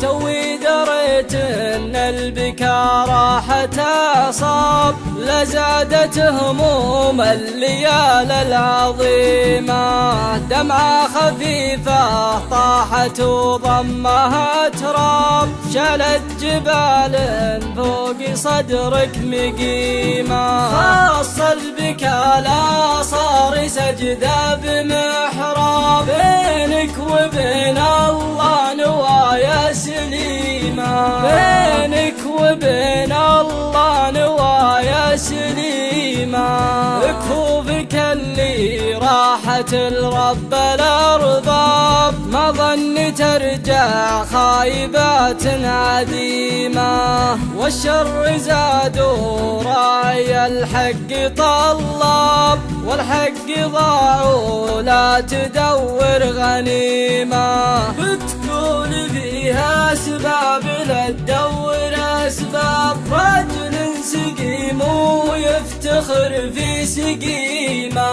توي دريت ان البكا راحت اعصاب، لزادت هموم الليالي العظيمة. دمعة خفيفة طاحت وضمها تراب، شالت جبال فوق صدرك مقيمة. خاص البكا لا صار سجدة بمحراب، بينك وبين الله نوايا سليمة، بينك وبين الله نوايا سليمة. كفوفك اللي راحت الرب الأرباب، ما ظن ترجع خايبات عديمة. والشر زاد وراعي الحق طلاب، والحق ضاع ولا تدور غنيمة. بتكون فيها أسباب لا تدور أسباب، رجل سقيم ويفتخر في سقيمة.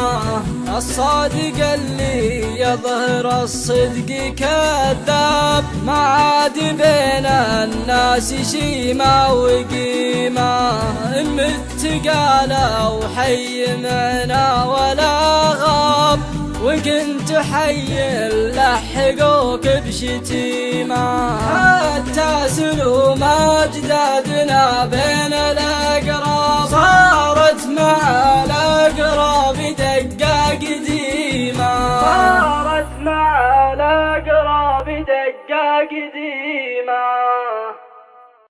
الصادق اللي يظهر الصدق كذاب، ما عاد بين الناس شيمة وقيمة. إن مت قالوا حي معنا ولا غاب، وكنت حي لحقوك بشتيمة. حتى سلوم أجدادنا بين الأقراب، صارت مع الأقراب دقة قديمة، صارت مع الأقراب دقة قديمة.